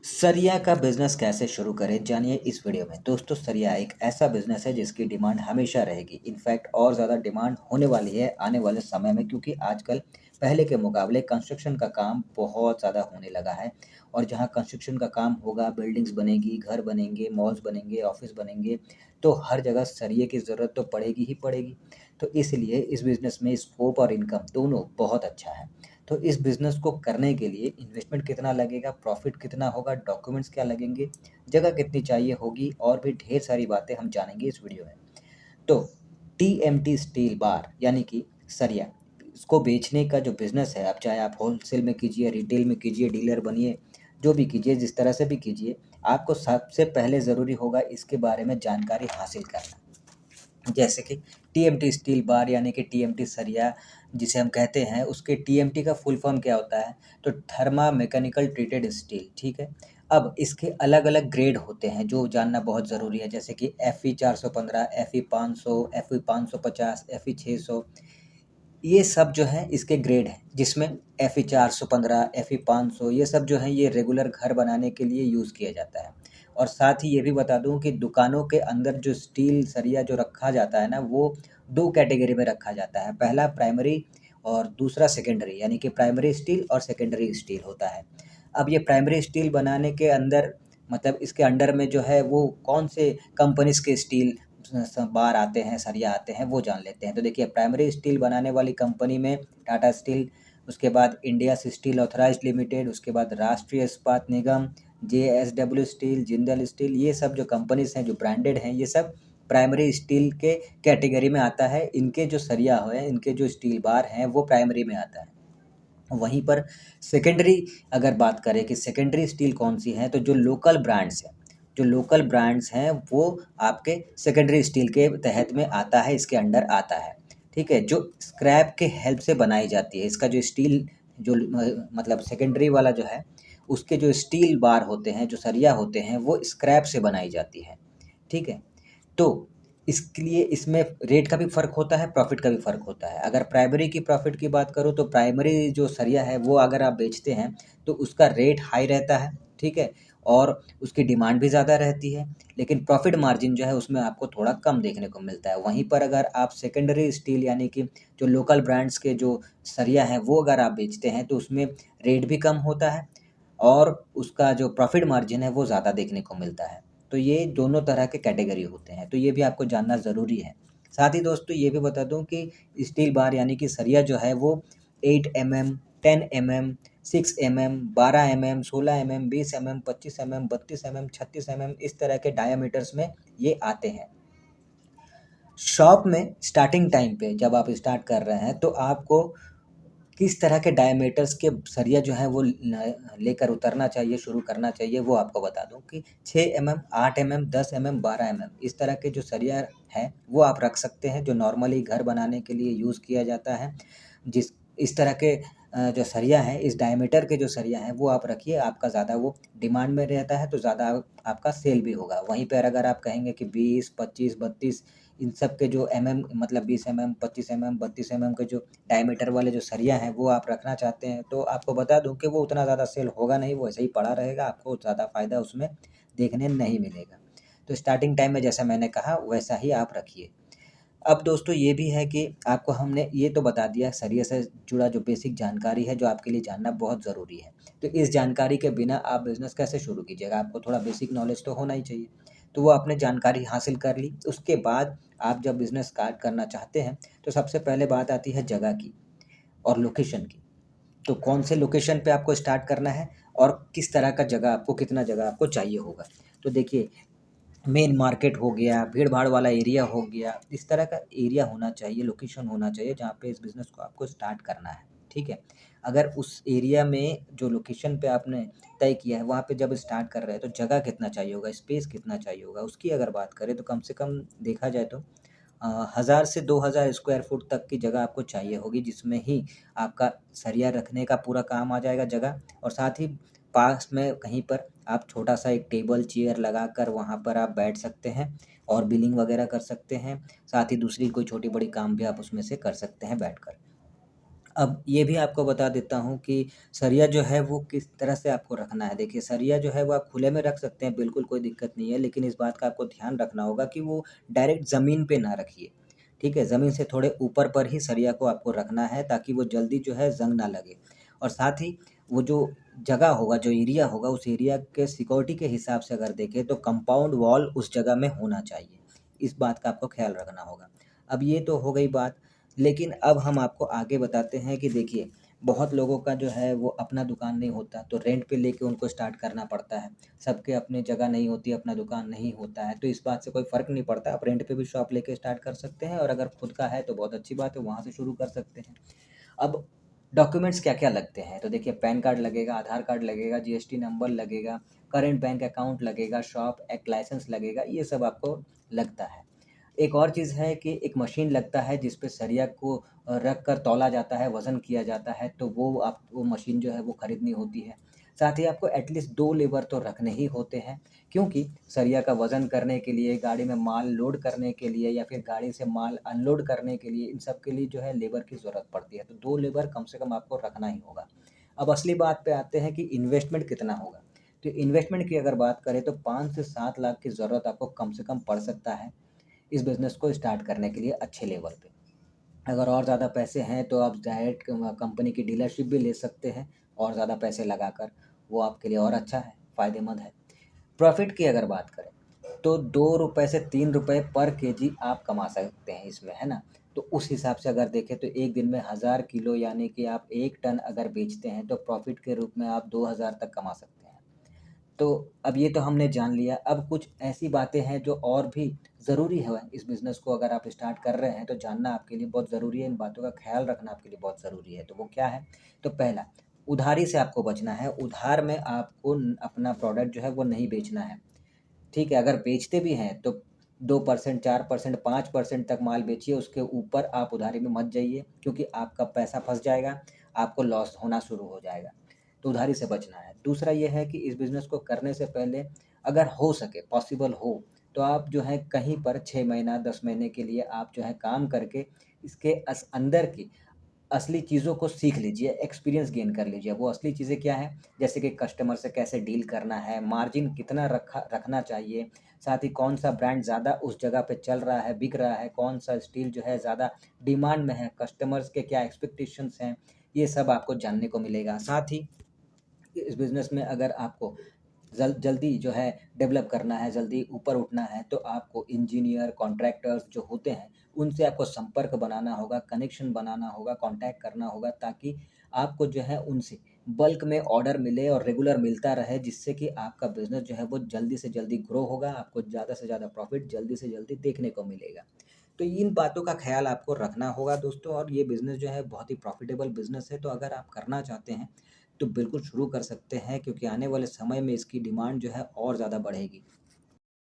सरिया का बिजनेस कैसे शुरू करें जानिए इस वीडियो में। दोस्तों, सरिया एक ऐसा बिजनेस है जिसकी डिमांड हमेशा रहेगी। इनफैक्ट और ज़्यादा डिमांड होने वाली है आने वाले समय में, क्योंकि आजकल पहले के मुकाबले कंस्ट्रक्शन का काम बहुत ज़्यादा होने लगा है। और जहाँ कंस्ट्रक्शन का काम होगा, बिल्डिंग्स बनेगी, घर बनेंगे, मॉल्स बनेंगे, ऑफिस बनेंगे, तो हर जगह सरिये की ज़रूरत तो पड़ेगी ही पड़ेगी। तो इसलिए इस बिज़नेस में स्कोप और इनकम दोनों बहुत अच्छा है। तो इस बिज़नेस को करने के लिए इन्वेस्टमेंट कितना लगेगा, प्रॉफ़िट कितना होगा, डॉक्यूमेंट्स क्या लगेंगे, जगह कितनी चाहिए होगी और भी ढेर सारी बातें हम जानेंगे इस वीडियो में। तो टीएमटी स्टील बार यानी कि सरिया, इसको बेचने का जो बिज़नेस है, अब चाहे आप होलसेल में कीजिए, रिटेल में कीजिए, डीलर बनिए, जो भी कीजिए, जिस तरह से भी कीजिए, आपको सबसे पहले ज़रूरी होगा इसके बारे में जानकारी हासिल करना। जैसे कि टीएमटी स्टील बार यानी कि टीएमटी सरिया जिसे हम कहते हैं, उसके टीएमटी का फुल फॉर्म क्या होता है? तो थर्मा मैकेनिकल ट्रीटेड स्टील, ठीक है। अब इसके अलग अलग ग्रेड होते हैं जो जानना बहुत ज़रूरी है, जैसे कि F E 415, F E 500, F E 550, F E 600। ये सब जो है इसके ग्रेड हैं, जिसमें एफ ई 415, एफ ई 500, ये सब जो है ये रेगुलर घर बनाने के लिए यूज़ किया जाता है। और साथ ही ये भी बता दूं कि दुकानों के अंदर जो स्टील सरिया जो रखा जाता है ना, वो दो कैटेगरी में रखा जाता है। पहला प्राइमरी और दूसरा सेकेंडरी, यानी कि प्राइमरी स्टील और सेकेंडरी स्टील होता है। अब ये प्राइमरी स्टील बनाने के अंदर, मतलब इसके अंडर में जो है वो कौन से कंपनीज के स्टील बार आते हैं, सरिया आते हैं, वो जान लेते हैं। तो देखिए, प्राइमरी स्टील बनाने वाली कंपनी में टाटा स्टील, उसके बाद इंडिया स्टील ऑथराइज्ड लिमिटेड, उसके बाद राष्ट्रीय इस्पात निगम, जेएसडब्ल्यू स्टील, जिंदल स्टील, ये सब जो कंपनीज हैं जो ब्रांडेड हैं, ये सब प्राइमरी स्टील के कैटेगरी में आता है। इनके जो सरिया है, इनके जो स्टील बार हैं, वो प्राइमरी में आता है। वहीं पर सेकेंडरी अगर बात करें कि सेकेंडरी स्टील कौन सी है, तो जो लोकल ब्रांड्स हैं, जो लोकल ब्रांड्स हैं वो आपके सेकेंडरी स्टील के तहत में आता है, इसके अंडर आता है। ठीक है, जो स्क्रैप के हेल्प से बनाई जाती है। इसका जो स्टील जो मतलब सेकेंडरी वाला जो है, उसके जो स्टील बार होते हैं, जो सरिया होते हैं, वो स्क्रैप से बनाई जाती है। ठीक है, तो इसके लिए इसमें रेट का भी फ़र्क होता है, प्रॉफ़िट का भी फ़र्क होता है। अगर प्राइमरी की प्रॉफ़िट की बात करूँ, तो प्राइमरी जो सरिया है वो अगर आप बेचते हैं तो उसका रेट हाई रहता है, ठीक है? और उसकी डिमांड भी ज़्यादा रहती है, लेकिन प्रॉफ़िट मार्जिन जो है उसमें आपको थोड़ा कम देखने को मिलता है। वहीं पर अगर आप सेकेंडरी स्टील यानी कि जो लोकल ब्रांड्स के जो सरिया हैं वो अगर आप बेचते हैं, तो उसमें रेट भी कम होता है और उसका जो प्रॉफ़िट मार्जिन है वो ज़्यादा देखने को मिलता है। तो ये दोनों तरह के कैटेगरी होते हैं, तो ये भी आपको जानना ज़रूरी है। साथ ही दोस्तों ये भी बता दूँ कि स्टील बार यानी कि सरिया जो है वो 8 MM, 10 MM, 6 MM, 12 MM, 16 MM, 20 MM, 25 MM, 32 MM, 36 MM, इस तरह के डायामीटर्स में ये आते हैं। शॉप में स्टार्टिंग टाइम पे जब आप स्टार्ट कर रहे हैं, तो आपको किस तरह के डायमीटर्स के सरिया जो है वो लेकर उतरना चाहिए, शुरू करना चाहिए, वो आपको बता दूं कि 6 एमएम, 8 एमएम, 10 एमएम, 12 एमएम, इस तरह के जो सरिया है वो आप रख सकते हैं, जो नॉर्मली घर बनाने के लिए यूज़ किया जाता है। जिस इस तरह के जो सरिया है, इस डायमीटर के जो सरिया हैं वो आप रखिए, आपका ज़्यादा वो डिमांड में रहता है, तो ज़्यादा आपका सेल भी होगा। वहीं पर अगर आप कहेंगे कि 20, 25, 32, इन सब के जो एमएम, मतलब 20 एमएम, 25 एमएम, 32 एमएम के जो डायमीटर वाले जो सरिया हैं वो आप रखना चाहते हैं, तो आपको बता दूं कि वो उतना ज़्यादा सेल होगा नहीं, वो ऐसे ही पड़ा रहेगा, आपको ज़्यादा फ़ायदा उसमें देखने नहीं मिलेगा। तो स्टार्टिंग टाइम में जैसा मैंने कहा वैसा ही आप रखिए। अब दोस्तों ये भी है कि आपको हमने ये तो बता दिया सरिया से जुड़ा जो बेसिक जानकारी है, जो आपके लिए जानना बहुत ज़रूरी है। तो इस जानकारी के बिना आप बिज़नेस कैसे शुरू कीजिएगा? आपको थोड़ा बेसिक नॉलेज तो होना ही चाहिए। तो वो आपने जानकारी हासिल कर ली, उसके बाद आप जब बिज़नेस स्टार्ट करना चाहते हैं, तो सबसे पहले बात आती है जगह की और लोकेशन की। तो कौन से लोकेशन पे आपको स्टार्ट करना है और किस तरह का जगह आपको, कितना जगह आपको चाहिए होगा। तो देखिए, मेन मार्केट हो गया, भीड़-भाड़ वाला एरिया हो गया, इस तरह का एरिया होना चाहिए, लोकेशन होना चाहिए जहाँ पे इस बिज़नेस को आपको स्टार्ट करना है, ठीक है? अगर उस एरिया में जो लोकेशन पे आपने तय किया है, वहाँ पे जब स्टार्ट कर रहे हैं, तो जगह कितना चाहिए होगा, स्पेस कितना चाहिए होगा, उसकी अगर बात करें तो कम से कम देखा जाए तो 1000 से 2000 स्क्वायर फुट तक की जगह आपको चाहिए होगी, जिसमें ही आपका सरिया रखने का पूरा काम आ जाएगा जगह। और साथ ही पास में कहीं पर आप छोटा-सा एक टेबल, चेयर लगाकर वहाँ पर आप बैठ सकते हैं और बिलिंग वगैरह कर सकते हैं। साथ ही दूसरी कोई छोटी-बड़ी काम भी आप उसमें से कर सकते हैं बैठकर। अब ये भी आपको बता देता हूँ कि सरिया जो है वो किस तरह से आपको रखना है। देखिए सरिया जो है वो आप खुले में रख सकते हैं, बिल्कुल कोई दिक्कत नहीं है, लेकिन इस बात का आपको ध्यान रखना होगा कि वो डायरेक्ट ज़मीन पे ना रखिए, ठीक है? ज़मीन से थोड़े ऊपर पर ही सरिया को आपको रखना है ताकि वो जल्दी जो है ज़ंग ना लगे। और साथ ही वो जो जगह होगा, जो एरिया होगा, उस एरिया के सिक्योरिटी के हिसाब से अगर देखें तो कंपाउंड वॉल उस जगह में होना चाहिए। इस बात का आपको ख़्याल रखना होगा। अब ये तो हो गई बात, लेकिन अब हम आपको आगे बताते हैं कि देखिए, बहुत लोगों का जो है वो अपना दुकान नहीं होता, तो रेंट पे लेके उनको स्टार्ट करना पड़ता है। सबके अपनी जगह नहीं होती, अपना दुकान नहीं होता है, तो इस बात से कोई फ़र्क नहीं पड़ता। आप रेंट पे भी शॉप लेके स्टार्ट कर सकते हैं और अगर खुद का है तो बहुत अच्छी बात है, वहाँ से शुरू कर सकते हैं। अब डॉक्यूमेंट्स क्या-क्या लगते हैं? तो देखिए पैन कार्ड लगेगा, आधार कार्ड लगेगा, जीएसटी नंबर लगेगा, करंट बैंक अकाउंट लगेगा, शॉप एक्ट लाइसेंस लगेगा, ये सब आपको लगता है। एक और चीज़ है कि एक मशीन लगता है जिस पे सरिया को रख कर तौला जाता है, वज़न किया जाता है, तो वो मशीन जो है वो खरीदनी होती है। साथ ही आपको एटलीस्ट 2 लेबर तो रखने ही होते हैं, क्योंकि सरिया का वज़न करने के लिए, गाड़ी में माल लोड करने के लिए या फिर गाड़ी से माल अनलोड करने के लिए, इन सब के लिए जो है लेबर की ज़रूरत पड़ती है, तो 2 लेबर कम से कम आपको रखना ही होगा। अब असली बात पे आते हैं कि इन्वेस्टमेंट कितना होगा। तो इन्वेस्टमेंट की अगर बात करें तो 5 से 7 लाख की ज़रूरत आपको कम से कम पड़ सकता है। इस बिज़नेस को स्टार्ट करने के लिए अच्छे लेवल पे। अगर और ज़्यादा पैसे हैं तो आप डायरेक्ट कंपनी की डीलरशिप भी ले सकते हैं और ज़्यादा पैसे लगाकर, वो आपके लिए और अच्छा है, फ़ायदेमंद है। प्रॉफ़िट की अगर बात करें तो ₹2 से ₹3 पर केजी आप कमा सकते हैं इसमें, है ना? तो उस हिसाब से अगर देखें तो एक दिन में 1000 किलो यानी कि आप 1 टन अगर बेचते हैं तो प्रॉफ़िट के रूप में आप 2000 तक कमा सकते हैं। तो अब ये तो हमने जान लिया, अब कुछ ऐसी बातें हैं जो और भी ज़रूरी है इस बिज़नेस को अगर आप स्टार्ट कर रहे हैं तो जानना आपके लिए बहुत ज़रूरी है, इन बातों का ख़्याल रखना आपके लिए बहुत ज़रूरी है। तो वो क्या है? तो पहला, उधारी से आपको बचना है, उधार में आपको अपना प्रोडक्ट जो है वो नहीं बेचना है। ठीक है, अगर बेचते भी हैं तो 2%, 4%, 5% तक माल बेचिए, उसके ऊपर आप उधारी में मत जाइए क्योंकि आपका पैसा फँस जाएगा, आपको लॉस होना शुरू हो जाएगा। तो उधारी से बचना है। दूसरा ये है कि इस बिज़नेस को करने से पहले अगर हो सके, पॉसिबल हो, तो आप जो है कहीं पर 6 महीना, 10 महीने के लिए आप जो है काम करके इसके अंदर की असली चीज़ों को सीख लीजिए, एक्सपीरियंस गेन कर लीजिए। वो असली चीज़ें क्या हैं? जैसे कि कस्टमर से कैसे डील करना है, मार्जिन कितना रखना चाहिए, साथ ही कौन-सा ब्रांड ज़्यादा उस जगह पे चल रहा है, बिक रहा है, कौन-सा स्टील जो है ज़्यादा डिमांड में है, कस्टमर्स के क्या एक्सपेक्टेशंस हैं, ये सब आपको जानने को मिलेगा। साथ ही इस बिज़नेस में अगर आपको जल्दी जो है डेवलप करना है, जल्दी ऊपर उठना है, तो आपको इंजीनियर, कॉन्ट्रैक्टर्स जो होते हैं, उनसे आपको संपर्क बनाना होगा, कनेक्शन बनाना होगा, कॉन्टैक्ट करना होगा ताकि आपको जो है उनसे बल्क में ऑर्डर मिले और रेगुलर मिलता रहे, जिससे कि आपका बिज़नेस जो है वो जल्दी से जल्दी ग्रो होगा, आपको ज़्यादा से ज़्यादा प्रॉफ़िट जल्दी से जल्दी देखने को मिलेगा। तो इन बातों का ख़्याल आपको रखना होगा दोस्तों, और ये बिज़नेस जो है बहुत ही प्रॉफ़िटेबल बिज़नेस है, तो अगर आप करना चाहते हैं तो बिल्कुल शुरू कर सकते हैं क्योंकि आने वाले समय में इसकी डिमांड जो है और ज़्यादा बढ़ेगी।